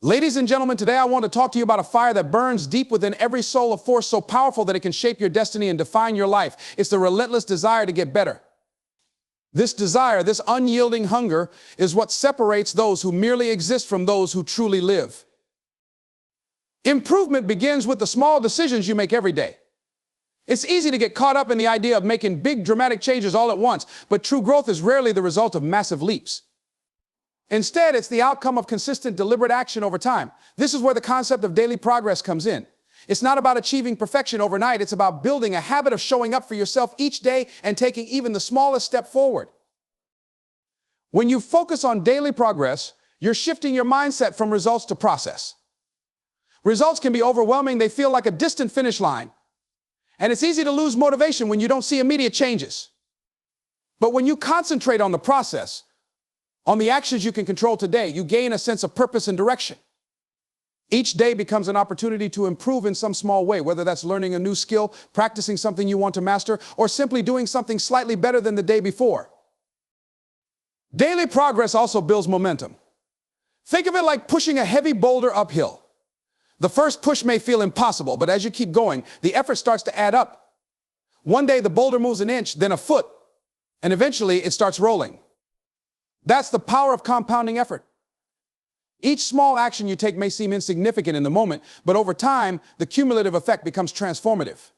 Ladies and gentlemen, today I want to talk to you about a fire that burns deep within every soul, a force so powerful that it can shape your destiny and define your life. It's the relentless desire to get better. This desire, this unyielding hunger, is what separates those who merely exist from those who truly live. Improvement begins with the small decisions you make every day. It's easy to get caught up in the idea of making big, dramatic changes all at once, but true growth is rarely the result of massive leaps. Instead, it's the outcome of consistent, deliberate action over time. This is where the concept of daily progress comes in. It's not about achieving perfection overnight. It's about building a habit of showing up for yourself each day and taking even the smallest step forward. When you focus on daily progress, you're shifting your mindset from results to process. Results can be overwhelming. They feel like a distant finish line. And it's easy to lose motivation when you don't see immediate changes. But when you concentrate on the process, on the actions you can control today, you gain a sense of purpose and direction. Each day becomes an opportunity to improve in some small way, whether that's learning a new skill, practicing something you want to master, or simply doing something slightly better than the day before. Daily progress also builds momentum. Think of it like pushing a heavy boulder uphill. The first push may feel impossible, but as you keep going, the effort starts to add up. One day the boulder moves an inch, then a foot, and eventually it starts rolling. That's the power of compounding effort. Each small action you take may seem insignificant in the moment, but over time, the cumulative effect becomes transformative.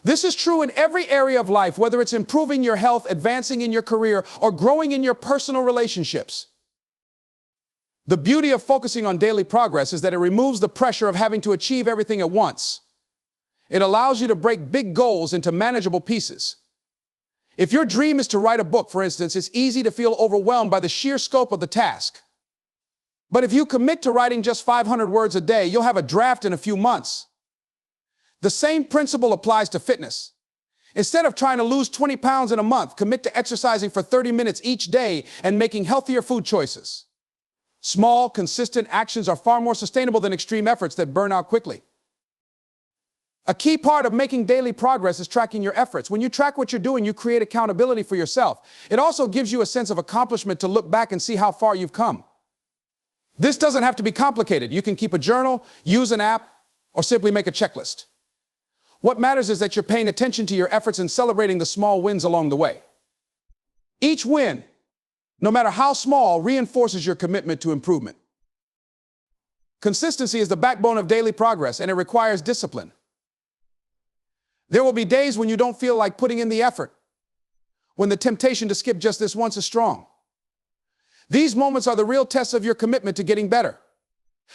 This is true in every area of life, whether it's improving your health, advancing in your career, or growing in your personal relationships. The beauty of focusing on daily progress is that it removes the pressure of having to achieve everything at once. It allows you to break big goals into manageable pieces. If your dream is to write a book, for instance, it's easy to feel overwhelmed by the sheer scope of the task. But if you commit to writing just 500 words a day, you'll have a draft in a few months. The same principle applies to fitness. Instead of trying to lose 20 pounds in a month, commit to exercising for 30 minutes each day and making healthier food choices. Small, consistent actions are far more sustainable than extreme efforts that burn out quickly. A key part of making daily progress is tracking your efforts. When you track what you're doing, you create accountability for yourself. It also gives you a sense of accomplishment to look back and see how far you've come. This doesn't have to be complicated. You can keep a journal, use an app, or simply make a checklist. What matters is that you're paying attention to your efforts and celebrating the small wins along the way. Each win, no matter how small, reinforces your commitment to improvement. Consistency is the backbone of daily progress, and it requires discipline. There will be days when you don't feel like putting in the effort, when the temptation to skip just this once is strong. These moments are the real tests of your commitment to getting better.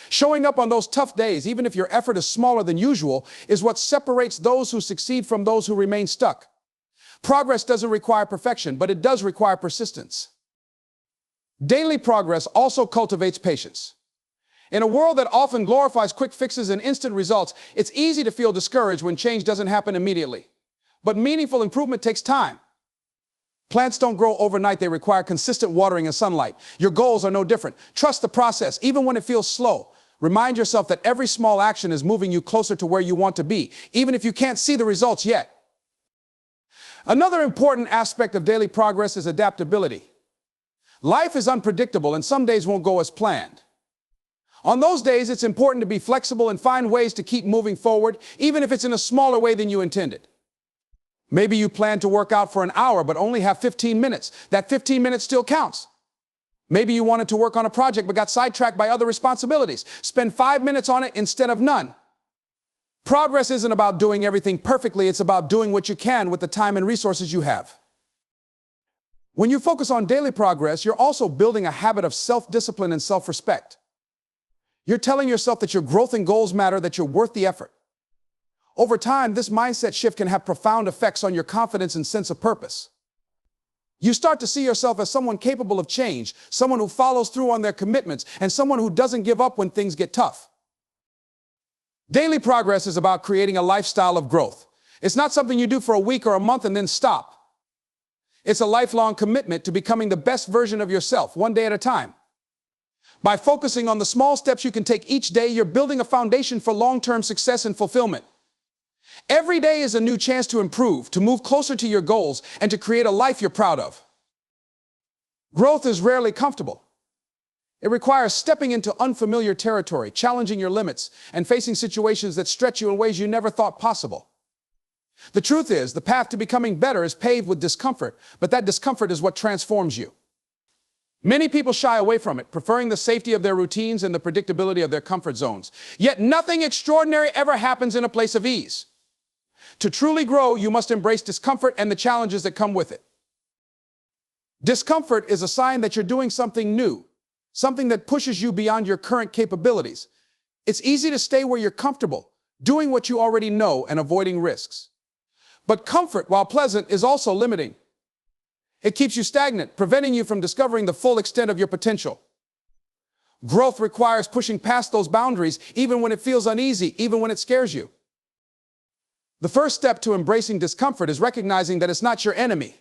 Showing up on those tough days, even if your effort is smaller than usual, is what separates those who succeed from those who remain stuck. Progress doesn't require perfection, but it does require persistence. Daily progress also cultivates patience. In a world that often glorifies quick fixes and instant results, it's easy to feel discouraged when change doesn't happen immediately. But meaningful improvement takes time. Plants don't grow overnight. They require consistent watering and sunlight. Your goals are no different. Trust the process, even when it feels slow. Remind yourself that every small action is moving you closer to where you want to be, even if you can't see the results yet. Another important aspect of daily progress is adaptability. Life is unpredictable, and some days won't go as planned. On those days, it's important to be flexible and find ways to keep moving forward, even if it's in a smaller way than you intended. Maybe you plan to work out for an hour, but only have 15 minutes. That 15 minutes still counts. Maybe you wanted to work on a project, but got sidetracked by other responsibilities. Spend 5 minutes on it instead of none. Progress isn't about doing everything perfectly. It's about doing what you can with the time and resources you have. When you focus on daily progress, you're also building a habit of self-discipline and self-respect. You're telling yourself that your growth and goals matter, that you're worth the effort. Over time, this mindset shift can have profound effects on your confidence and sense of purpose. You start to see yourself as someone capable of change, someone who follows through on their commitments, and someone who doesn't give up when things get tough. Daily progress is about creating a lifestyle of growth. It's not something you do for a week or a month and then stop. It's a lifelong commitment to becoming the best version of yourself, one day at a time. By focusing on the small steps you can take each day, you're building a foundation for long-term success and fulfillment. Every day is a new chance to improve, to move closer to your goals, and to create a life you're proud of. Growth is rarely comfortable. It requires stepping into unfamiliar territory, challenging your limits, and facing situations that stretch you in ways you never thought possible. The truth is, the path to becoming better is paved with discomfort, but that discomfort is what transforms you. Many people shy away from it, preferring the safety of their routines and the predictability of their comfort zones. Yet nothing extraordinary ever happens in a place of ease. To truly grow, you must embrace discomfort and the challenges that come with it. Discomfort is a sign that you're doing something new, something that pushes you beyond your current capabilities. It's easy to stay where you're comfortable, doing what you already know and avoiding risks. But comfort, while pleasant, is also limiting. It keeps you stagnant, preventing you from discovering the full extent of your potential. Growth requires pushing past those boundaries, even when it feels uneasy, even when it scares you. The first step to embracing discomfort is recognizing that it's not your enemy.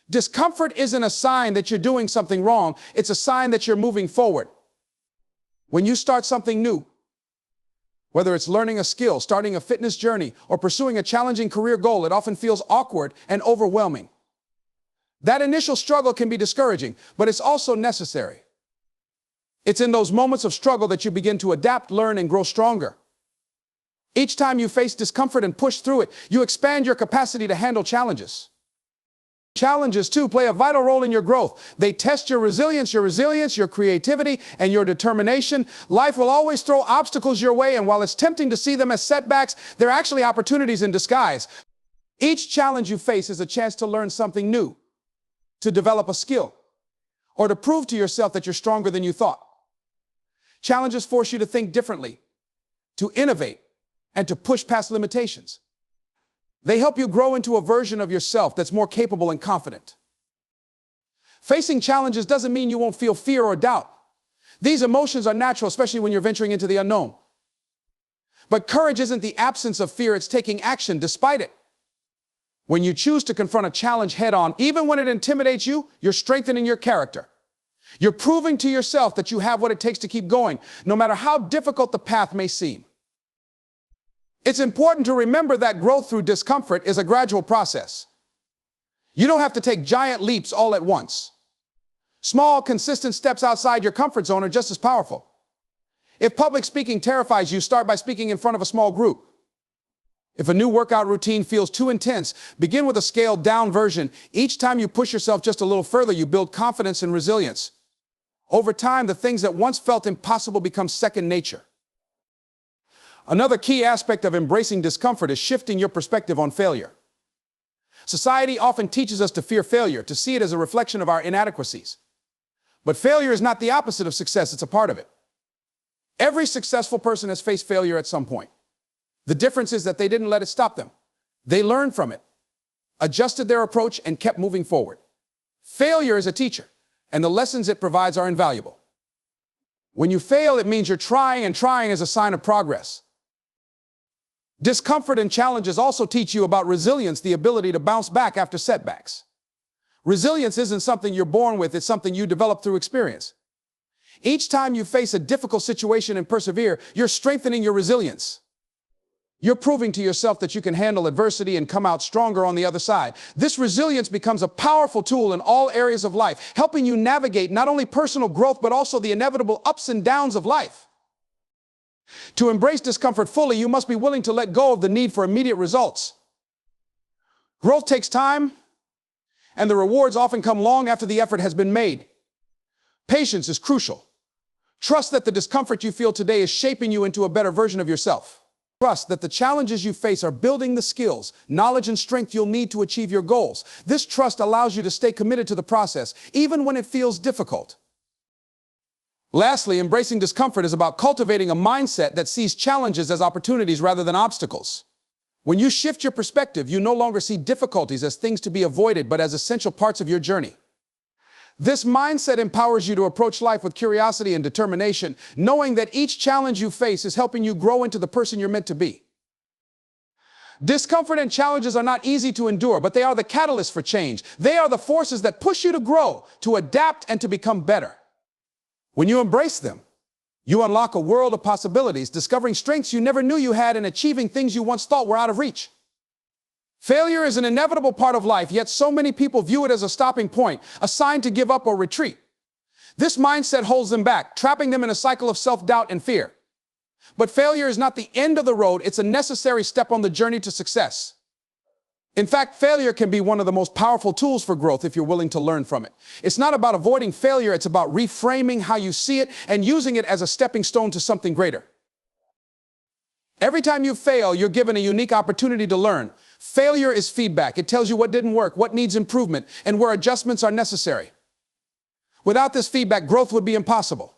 Discomfort isn't a sign that you're doing something wrong, it's a sign that you're moving forward. When you start something new, whether it's learning a skill, starting a fitness journey, or pursuing a challenging career goal, it often feels awkward and overwhelming. That initial struggle can be discouraging, but it's also necessary. It's in those moments of struggle that you begin to adapt, learn, and grow stronger. Each time you face discomfort and push through it, you expand your capacity to handle challenges. Challenges, too, play a vital role in your growth. They test your resilience, your creativity, and your determination. Life will always throw obstacles your way, and while it's tempting to see them as setbacks, they're actually opportunities in disguise. Each challenge you face is a chance to learn something new, to develop a skill, or to prove to yourself that you're stronger than you thought. Challenges force you to think differently, to innovate, and to push past limitations. They help you grow into a version of yourself that's more capable and confident. Facing challenges doesn't mean you won't feel fear or doubt. These emotions are natural, especially when you're venturing into the unknown. But courage isn't the absence of fear, it's taking action despite it. When you choose to confront a challenge head-on, even when it intimidates you, you're strengthening your character. You're proving to yourself that you have what it takes to keep going, no matter how difficult the path may seem. It's important to remember that growth through discomfort is a gradual process. You don't have to take giant leaps all at once. Small, consistent steps outside your comfort zone are just as powerful. If public speaking terrifies you, start by speaking in front of a small group. If a new workout routine feels too intense, begin with a scaled-down version. Each time you push yourself just a little further, you build confidence and resilience. Over time, the things that once felt impossible become second nature. Another key aspect of embracing discomfort is shifting your perspective on failure. Society often teaches us to fear failure, to see it as a reflection of our inadequacies. But failure is not the opposite of success, it's a part of it. Every successful person has faced failure at some point. The difference is that they didn't let it stop them. They learned from it, adjusted their approach, and kept moving forward. Failure is a teacher, and the lessons it provides are invaluable. When you fail, it means you're trying, and trying is a sign of progress. Discomfort and challenges also teach you about resilience, the ability to bounce back after setbacks. Resilience isn't something you're born with, it's something you develop through experience. Each time you face a difficult situation and persevere, you're strengthening your resilience. You're proving to yourself that you can handle adversity and come out stronger on the other side. This resilience becomes a powerful tool in all areas of life, helping you navigate not only personal growth, but also the inevitable ups and downs of life. To embrace discomfort fully, you must be willing to let go of the need for immediate results. Growth takes time, and the rewards often come long after the effort has been made. Patience is crucial. Trust that the discomfort you feel today is shaping you into a better version of yourself. Trust that the challenges you face are building the skills, knowledge, and strength you'll need to achieve your goals. This trust allows you to stay committed to the process, even when it feels difficult. Lastly, embracing discomfort is about cultivating a mindset that sees challenges as opportunities rather than obstacles. When you shift your perspective, you no longer see difficulties as things to be avoided, but as essential parts of your journey. This mindset empowers you to approach life with curiosity and determination, knowing that each challenge you face is helping you grow into the person you're meant to be. Discomfort and challenges are not easy to endure, but they are the catalyst for change. They are the forces that push you to grow, to adapt, and to become better. When you embrace them, you unlock a world of possibilities, discovering strengths you never knew you had and achieving things you once thought were out of reach. Failure is an inevitable part of life, yet so many people view it as a stopping point, a sign to give up or retreat. This mindset holds them back, trapping them in a cycle of self-doubt and fear. But failure is not the end of the road, it's a necessary step on the journey to success. In fact, failure can be one of the most powerful tools for growth if you're willing to learn from it. It's not about avoiding failure, it's about reframing how you see it and using it as a stepping stone to something greater. Every time you fail, you're given a unique opportunity to learn. Failure is feedback. It tells you what didn't work, what needs improvement, and where adjustments are necessary. Without this feedback, growth would be impossible.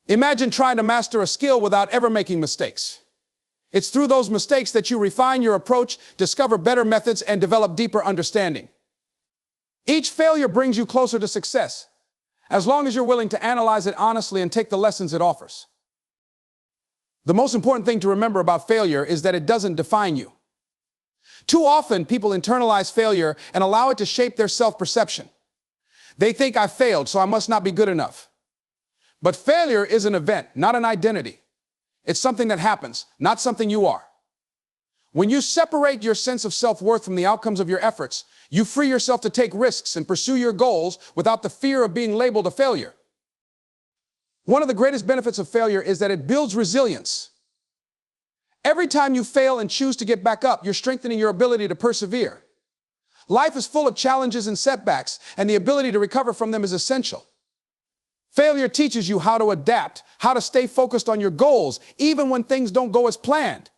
Imagine trying to master a skill without ever making mistakes. It's through those mistakes that you refine your approach, discover better methods, and develop deeper understanding. Each failure brings you closer to success, as long as you're willing to analyze it honestly and take the lessons it offers. The most important thing to remember about failure is that it doesn't define you. Too often, people internalize failure and allow it to shape their self-perception. They think, I failed, so I must not be good enough. But failure is an event, not an identity. It's something that happens, not something you are. When you separate your sense of self-worth from the outcomes of your efforts, you free yourself to take risks and pursue your goals without the fear of being labeled a failure. One of the greatest benefits of failure is that it builds resilience. Every time you fail and choose to get back up, you're strengthening your ability to persevere. Life is full of challenges and setbacks, and the ability to recover from them is essential. Failure teaches you how to adapt, how to stay focused on your goals, even when things don't go as planned.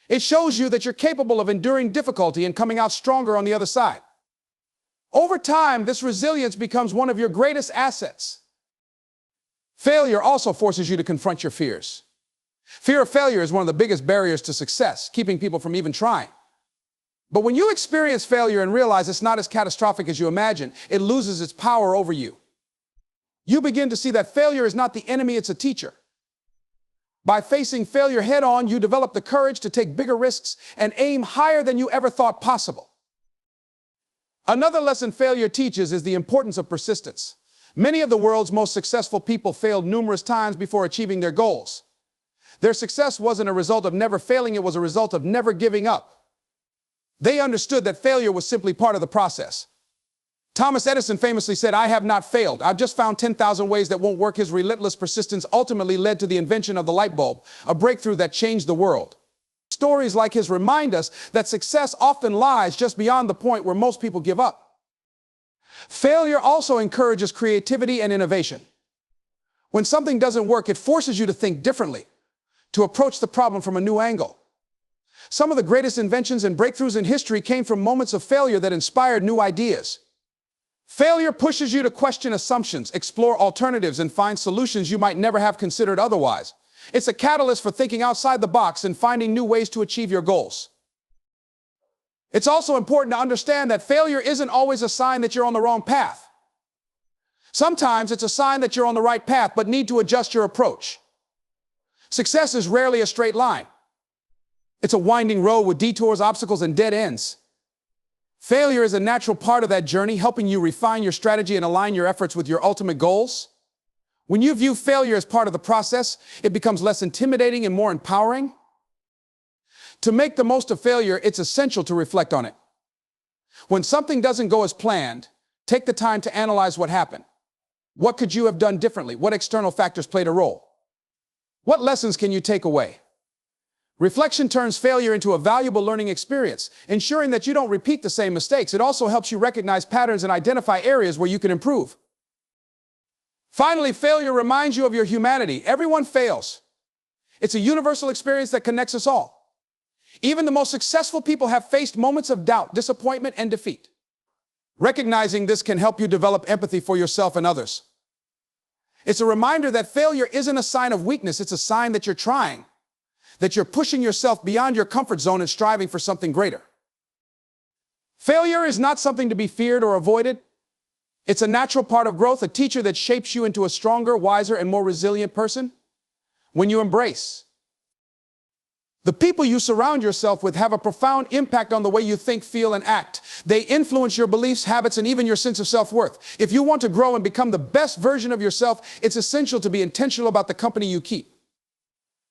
It shows you that you're capable of enduring difficulty and coming out stronger on the other side. Over time, this resilience becomes one of your greatest assets. Failure also forces you to confront your fears. Fear of failure is one of the biggest barriers to success, keeping people from even trying. But when you experience failure and realize it's not as catastrophic as you imagine, it loses its power over you. You begin to see that failure is not the enemy, it's a teacher. By facing failure head-on, you develop the courage to take bigger risks and aim higher than you ever thought possible. Another lesson failure teaches is the importance of persistence. Many of the world's most successful people failed numerous times before achieving their goals. Their success wasn't a result of never failing, it was a result of never giving up. They understood that failure was simply part of the process. Thomas Edison famously said, I have not failed. I've just found 10,000 ways that won't work. His relentless persistence ultimately led to the invention of the light bulb, a breakthrough that changed the world. Stories like his remind us that success often lies just beyond the point where most people give up. Failure also encourages creativity and innovation. When something doesn't work, it forces you to think differently, to approach the problem from a new angle. Some of the greatest inventions and breakthroughs in history came from moments of failure that inspired new ideas. Failure pushes you to question assumptions, explore alternatives, and find solutions you might never have considered otherwise. It's a catalyst for thinking outside the box and finding new ways to achieve your goals. It's also important to understand that failure isn't always a sign that you're on the wrong path. Sometimes it's a sign that you're on the right path but need to adjust your approach. Success is rarely a straight line. It's a winding road with detours, obstacles, and dead ends. Failure is a natural part of that journey, helping you refine your strategy and align your efforts with your ultimate goals. When you view failure as part of the process, it becomes less intimidating and more empowering. To make the most of failure, it's essential to reflect on it. When something doesn't go as planned, take the time to analyze what happened. What could you have done differently? What external factors played a role? What lessons can you take away? Reflection turns failure into a valuable learning experience, ensuring that you don't repeat the same mistakes. It also helps you recognize patterns and identify areas where you can improve. Finally, failure reminds you of your humanity. Everyone fails. It's a universal experience that connects us all. Even the most successful people have faced moments of doubt, disappointment, and defeat. Recognizing this can help you develop empathy for yourself and others. It's a reminder that failure isn't a sign of weakness, it's a sign that you're trying, that you're pushing yourself beyond your comfort zone and striving for something greater. Failure is not something to be feared or avoided. It's a natural part of growth, a teacher that shapes you into a stronger, wiser, and more resilient person. When you embrace, the people you surround yourself with have a profound impact on the way you think, feel, and act. They influence your beliefs, habits, and even your sense of self-worth. If you want to grow and become the best version of yourself, it's essential to be intentional about the company you keep.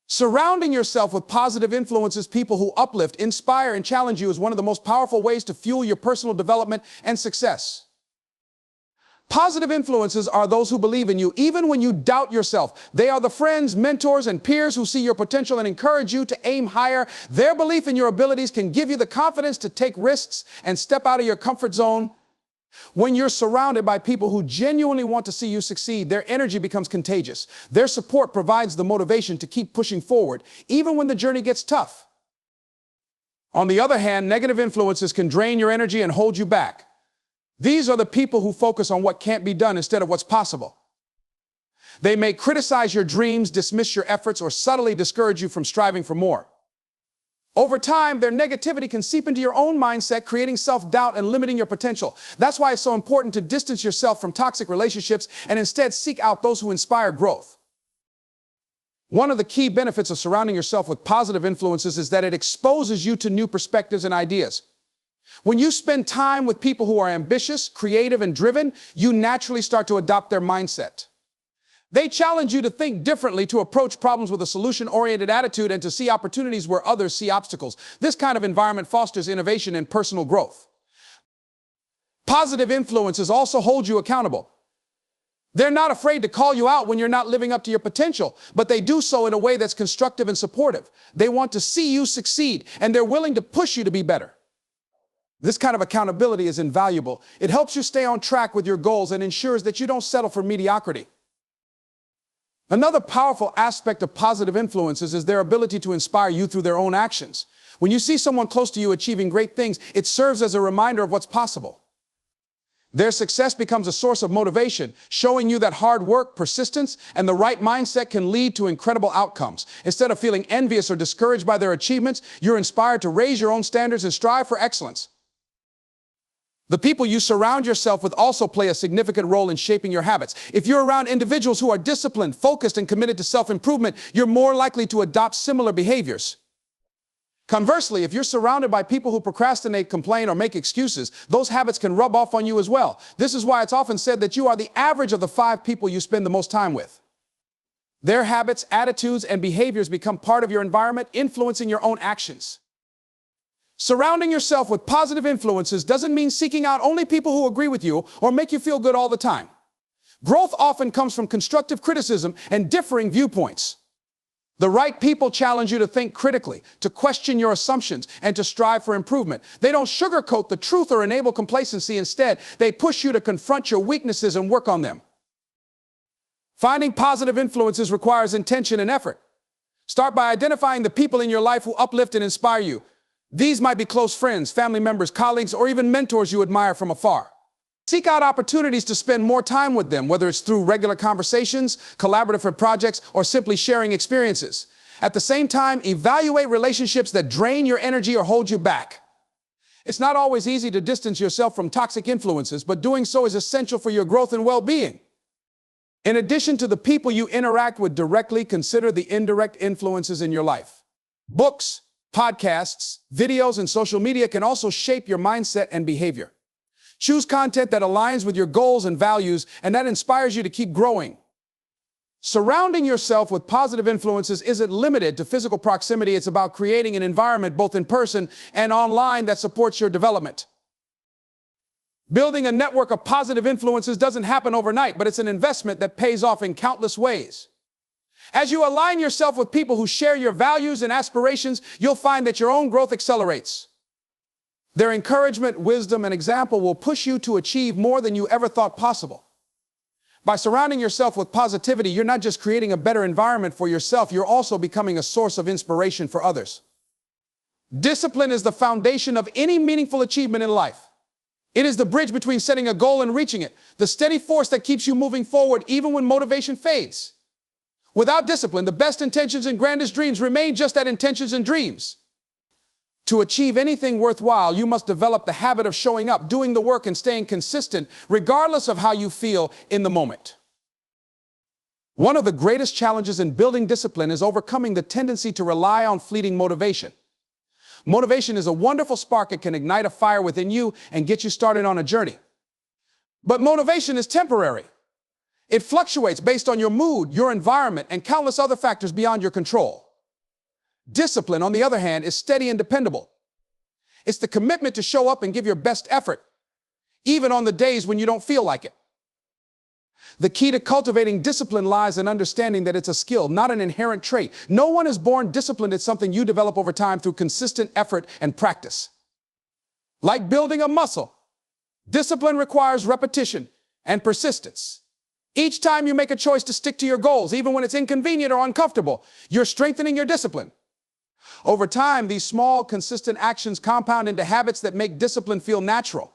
Surrounding yourself with positive influences, people who uplift, inspire, and challenge you is one of the most powerful ways to fuel your personal development and success. Positive influences are those who believe in you, even when you doubt yourself. They are the friends, mentors, and peers who see your potential and encourage you to aim higher. Their belief in your abilities can give you the confidence to take risks and step out of your comfort zone. When you're surrounded by people who genuinely want to see you succeed, their energy becomes contagious. Their support provides the motivation to keep pushing forward, even when the journey gets tough. On the other hand, negative influences can drain your energy and hold you back. These are the people who focus on what can't be done instead of what's possible. They may criticize your dreams, dismiss your efforts, or subtly discourage you from striving for more. Over time, their negativity can seep into your own mindset, creating self-doubt and limiting your potential. That's why it's so important to distance yourself from toxic relationships and instead seek out those who inspire growth. One of the key benefits of surrounding yourself with positive influences is that it exposes you to new perspectives and ideas. When you spend time with people who are ambitious, creative, and driven, you naturally start to adopt their mindset. They challenge you to think differently, to approach problems with a solution-oriented attitude, and to see opportunities where others see obstacles. This kind of environment fosters innovation and personal growth. Positive influences also hold you accountable. They're not afraid to call you out when you're not living up to your potential, but they do so in a way that's constructive and supportive. They want to see you succeed, and they're willing to push you to be better. This kind of accountability is invaluable. It helps you stay on track with your goals and ensures that you don't settle for mediocrity. Another powerful aspect of positive influences is their ability to inspire you through their own actions. When you see someone close to you achieving great things, it serves as a reminder of what's possible. Their success becomes a source of motivation, showing you that hard work, persistence, and the right mindset can lead to incredible outcomes. Instead of feeling envious or discouraged by their achievements, you're inspired to raise your own standards and strive for excellence. The people you surround yourself with also play a significant role in shaping your habits. If you're around individuals who are disciplined, focused, and committed to self-improvement, you're more likely to adopt similar behaviors. Conversely, if you're surrounded by people who procrastinate, complain, or make excuses, those habits can rub off on you as well. This is why it's often said that you are the average of the 5 people you spend the most time with. Their habits, attitudes, and behaviors become part of your environment, influencing your own actions. Surrounding yourself with positive influences doesn't mean seeking out only people who agree with you or make you feel good all the time. Growth often comes from constructive criticism and differing viewpoints. The right people challenge you to think critically, to question your assumptions, and to strive for improvement. They don't sugarcoat the truth or enable complacency. Instead, they push you to confront your weaknesses and work on them. Finding positive influences requires intention and effort. Start by identifying the people in your life who uplift and inspire you. These might be close friends, family members, colleagues, or even mentors you admire from afar. Seek out opportunities to spend more time with them, whether it's through regular conversations, collaborative projects, or simply sharing experiences. At the same time, evaluate relationships that drain your energy or hold you back. It's not always easy to distance yourself from toxic influences, but doing so is essential for your growth and well-being. In addition to the people you interact with directly, consider the indirect influences in your life. Books, podcasts, videos, and social media can also shape your mindset and behavior. Choose content that aligns with your goals and values and that inspires you to keep growing. Surrounding yourself with positive influences isn't limited to physical proximity. It's about creating an environment both in person and online that supports your development. Building a network of positive influences doesn't happen overnight, but it's an investment that pays off in countless ways. As you align yourself with people who share your values and aspirations, you'll find that your own growth accelerates. Their encouragement, wisdom, and example will push you to achieve more than you ever thought possible. By surrounding yourself with positivity, you're not just creating a better environment for yourself, you're also becoming a source of inspiration for others. Discipline is the foundation of any meaningful achievement in life. It is the bridge between setting a goal and reaching it, the steady force that keeps you moving forward even when motivation fades. Without discipline, the best intentions and grandest dreams remain just that, intentions and dreams. To achieve anything worthwhile, you must develop the habit of showing up, doing the work, and staying consistent, regardless of how you feel in the moment. One of the greatest challenges in building discipline is overcoming the tendency to rely on fleeting motivation. Motivation is a wonderful spark. It can ignite a fire within you and get you started on a journey. But motivation is temporary. It fluctuates based on your mood, your environment, and countless other factors beyond your control. Discipline, on the other hand, is steady and dependable. It's the commitment to show up and give your best effort, even on the days when you don't feel like it. The key to cultivating discipline lies in understanding that it's a skill, not an inherent trait. No one is born disciplined. It's something you develop over time through consistent effort and practice. Like building a muscle, discipline requires repetition and persistence. Each time you make a choice to stick to your goals, even when it's inconvenient or uncomfortable, you're strengthening your discipline. Over time, these small, consistent actions compound into habits that make discipline feel natural.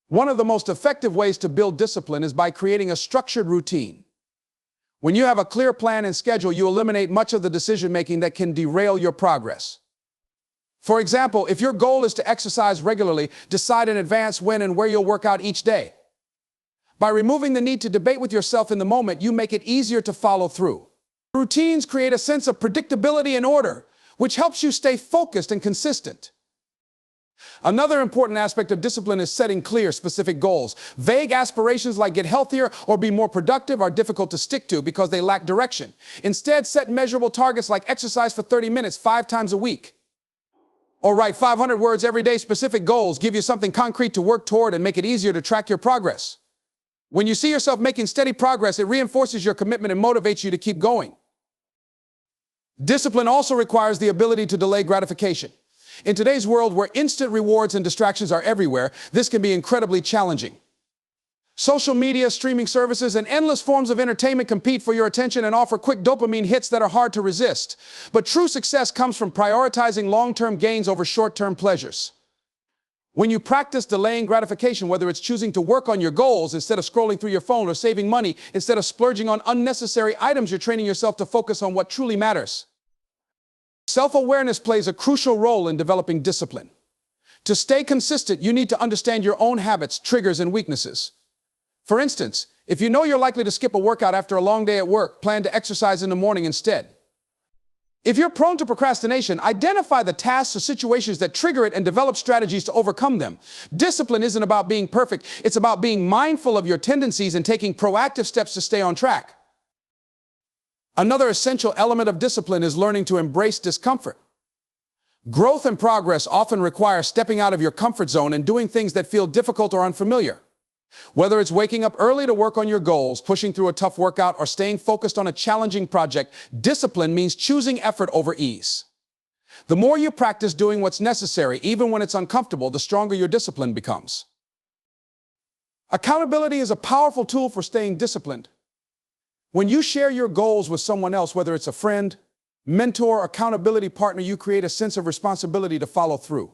One of the most effective ways to build discipline is by creating a structured routine. When you have a clear plan and schedule, you eliminate much of the decision-making that can derail your progress. For example, if your goal is to exercise regularly, decide in advance when and where you'll work out each day. By removing the need to debate with yourself in the moment, you make it easier to follow through. Routines create a sense of predictability and order, which helps you stay focused and consistent. Another important aspect of discipline is setting clear, specific goals. Vague aspirations like get healthier or be more productive are difficult to stick to because they lack direction. Instead, set measurable targets like exercise for 30 minutes 5 times a week. Or write 500 words every day. Specific goals give you something concrete to work toward and make it easier to track your progress. When you see yourself making steady progress, it reinforces your commitment and motivates you to keep going. Discipline also requires the ability to delay gratification. In today's world where instant rewards and distractions are everywhere, this can be incredibly challenging. Social media, streaming services, and endless forms of entertainment compete for your attention and offer quick dopamine hits that are hard to resist. But true success comes from prioritizing long-term gains over short-term pleasures. When you practice delaying gratification, whether it's choosing to work on your goals instead of scrolling through your phone or saving money instead of splurging on unnecessary items, you're training yourself to focus on what truly matters. Self-awareness plays a crucial role in developing discipline. To stay consistent, you need to understand your own habits, triggers, and weaknesses. For instance, if you know you're likely to skip a workout after a long day at work, plan to exercise in the morning instead. If you're prone to procrastination, identify the tasks or situations that trigger it and develop strategies to overcome them. Discipline isn't about being perfect. It's about being mindful of your tendencies and taking proactive steps to stay on track. Another essential element of discipline is learning to embrace discomfort. Growth and progress often require stepping out of your comfort zone and doing things that feel difficult or unfamiliar. Whether it's waking up early to work on your goals, pushing through a tough workout, or staying focused on a challenging project, discipline means choosing effort over ease. The more you practice doing what's necessary, even when it's uncomfortable, the stronger your discipline becomes. Accountability is a powerful tool for staying disciplined. When you share your goals with someone else, whether it's a friend, mentor, or accountability partner, you create a sense of responsibility to follow through.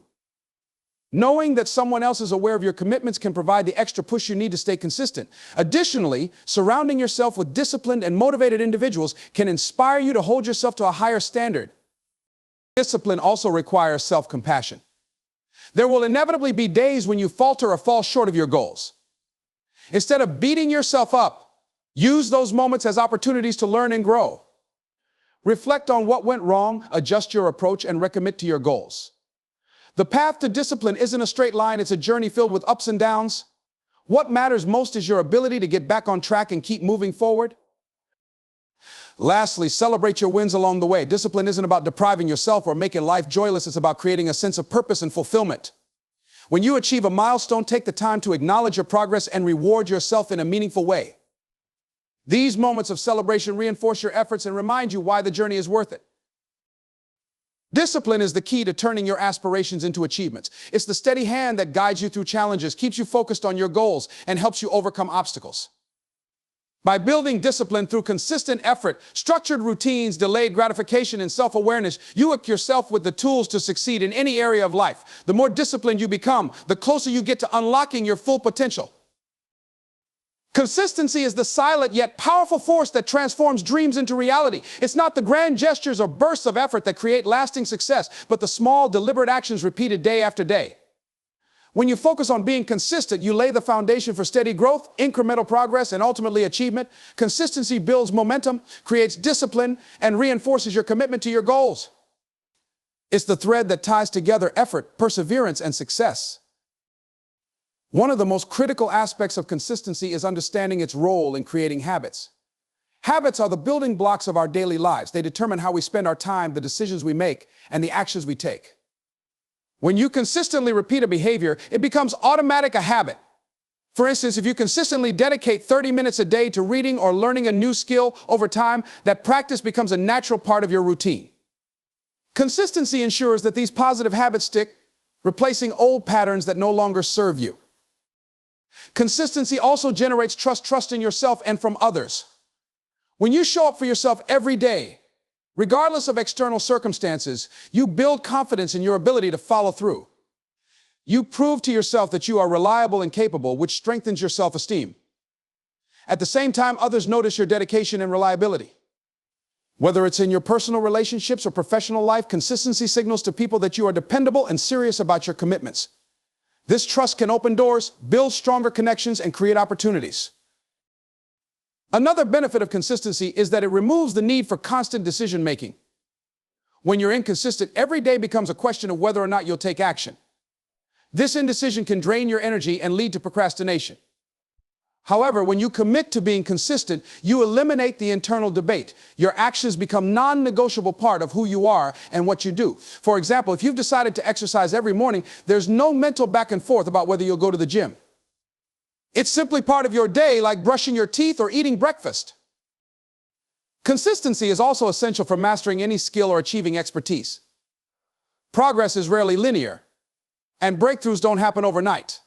Knowing that someone else is aware of your commitments can provide the extra push you need to stay consistent. Additionally, surrounding yourself with disciplined and motivated individuals can inspire you to hold yourself to a higher standard. Discipline also requires self-compassion. There will inevitably be days when you falter or fall short of your goals. Instead of beating yourself up, use those moments as opportunities to learn and grow. Reflect on what went wrong, adjust your approach, and recommit to your goals. The path to discipline isn't a straight line, it's a journey filled with ups and downs. What matters most is your ability to get back on track and keep moving forward. Lastly, celebrate your wins along the way. Discipline isn't about depriving yourself or making life joyless, it's about creating a sense of purpose and fulfillment. When you achieve a milestone, take the time to acknowledge your progress and reward yourself in a meaningful way. These moments of celebration reinforce your efforts and remind you why the journey is worth it. Discipline is the key to turning your aspirations into achievements. It's the steady hand that guides you through challenges, keeps you focused on your goals, and helps you overcome obstacles. By building discipline through consistent effort, structured routines, delayed gratification, and self-awareness, you equip yourself with the tools to succeed in any area of life. The more disciplined you become, the closer you get to unlocking your full potential. Consistency is the silent yet powerful force that transforms dreams into reality. It's not the grand gestures or bursts of effort that create lasting success, but the small, deliberate actions repeated day after day. When you focus on being consistent, you lay the foundation for steady growth, incremental progress, and ultimately achievement. Consistency builds momentum, creates discipline, and reinforces your commitment to your goals. It's the thread that ties together effort, perseverance, and success. One of the most critical aspects of consistency is understanding its role in creating habits. Habits are the building blocks of our daily lives. They determine how we spend our time, the decisions we make, and the actions we take. When you consistently repeat a behavior, it becomes automatic, a habit. For instance, if you consistently dedicate 30 minutes a day to reading or learning a new skill over time, that practice becomes a natural part of your routine. Consistency ensures that these positive habits stick, replacing old patterns that no longer serve you. Consistency also generates trust in yourself and from others. When you show up for yourself every day, regardless of external circumstances, you build confidence in your ability to follow through. You prove to yourself that you are reliable and capable, which strengthens your self-esteem. At the same time, others notice your dedication and reliability. Whether it's in your personal relationships or professional life, consistency signals to people that you are dependable and serious about your commitments. This trust can open doors, build stronger connections, and create opportunities. Another benefit of consistency is that it removes the need for constant decision-making. When you're inconsistent, every day becomes a question of whether or not you'll take action. This indecision can drain your energy and lead to procrastination. However, when you commit to being consistent, you eliminate the internal debate. Your actions become non-negotiable part of who you are and what you do. For example, if you've decided to exercise every morning, there's no mental back and forth about whether you'll go to the gym. It's simply part of your day, like brushing your teeth or eating breakfast. Consistency is also essential for mastering any skill or achieving expertise. Progress is rarely linear, and breakthroughs don't happen overnight.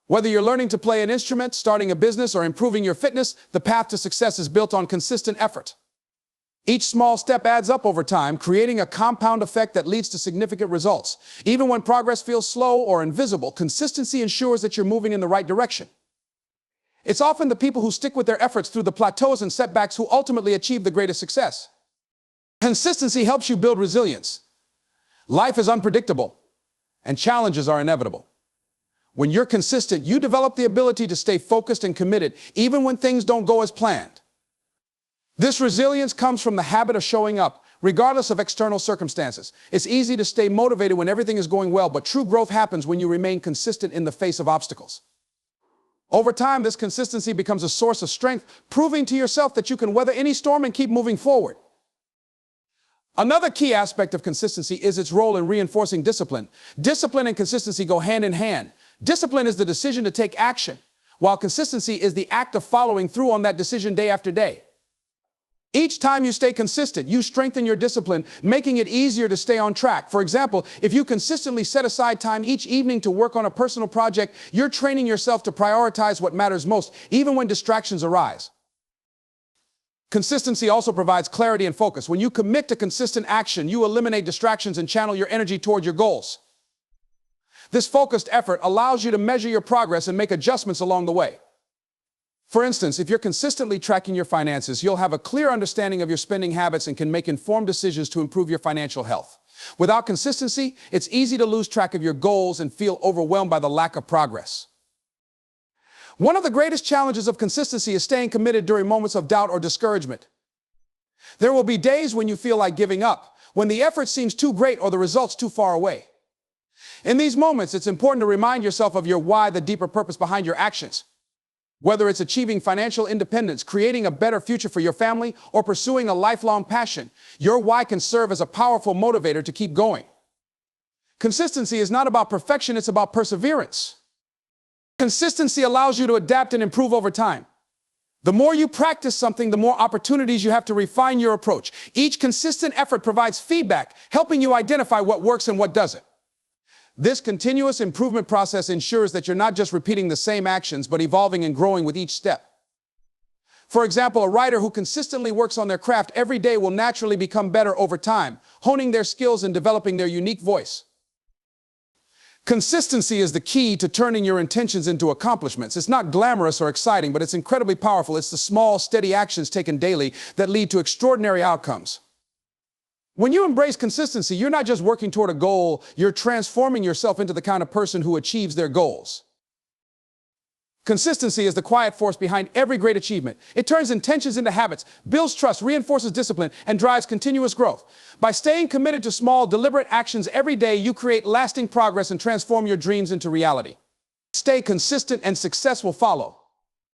Whether you're learning to play an instrument, starting a business, or improving your fitness, the path to success is built on consistent effort. Each small step adds up over time, creating a compound effect that leads to significant results. Even when progress feels slow or invisible, consistency ensures that you're moving in the right direction. It's often the people who stick with their efforts through the plateaus and setbacks who ultimately achieve the greatest success. Consistency helps you build resilience. Life is unpredictable, and challenges are inevitable. When you're consistent, you develop the ability to stay focused and committed, even when things don't go as planned. This resilience comes from the habit of showing up, regardless of external circumstances. It's easy to stay motivated when everything is going well, but true growth happens when you remain consistent in the face of obstacles. Over time, this consistency becomes a source of strength, proving to yourself that you can weather any storm and keep moving forward. Another key aspect of consistency is its role in reinforcing discipline. Discipline and consistency go hand in hand. Discipline is the decision to take action, while consistency is the act of following through on that decision day after day. Each time you stay consistent, you strengthen your discipline, making it easier to stay on track. For example, if you consistently set aside time each evening to work on a personal project, you're training yourself to prioritize what matters most, even when distractions arise. Consistency also provides clarity and focus. When you commit to consistent action, you eliminate distractions and channel your energy toward your goals. This focused effort allows you to measure your progress and make adjustments along the way. For instance, if you're consistently tracking your finances, you'll have a clear understanding of your spending habits and can make informed decisions to improve your financial health. Without consistency, it's easy to lose track of your goals and feel overwhelmed by the lack of progress. One of the greatest challenges of consistency is staying committed during moments of doubt or discouragement. There will be days when you feel like giving up, when the effort seems too great or the results too far away. In these moments, it's important to remind yourself of your why, the deeper purpose behind your actions. Whether it's achieving financial independence, creating a better future for your family, or pursuing a lifelong passion, your why can serve as a powerful motivator to keep going. Consistency is not about perfection, it's about perseverance. Consistency allows you to adapt and improve over time. The more you practice something, the more opportunities you have to refine your approach. Each consistent effort provides feedback, helping you identify what works and what doesn't. This continuous improvement process ensures that you're not just repeating the same actions, but evolving and growing with each step. For example, a writer who consistently works on their craft every day will naturally become better over time, honing their skills and developing their unique voice. Consistency is the key to turning your intentions into accomplishments. It's not glamorous or exciting, but it's incredibly powerful. It's the small, steady actions taken daily that lead to extraordinary outcomes. When you embrace consistency, you're not just working toward a goal, you're transforming yourself into the kind of person who achieves their goals. Consistency is the quiet force behind every great achievement. It turns intentions into habits, builds trust, reinforces discipline, and drives continuous growth. By staying committed to small, deliberate actions every day, you create lasting progress and transform your dreams into reality. Stay consistent and success will follow.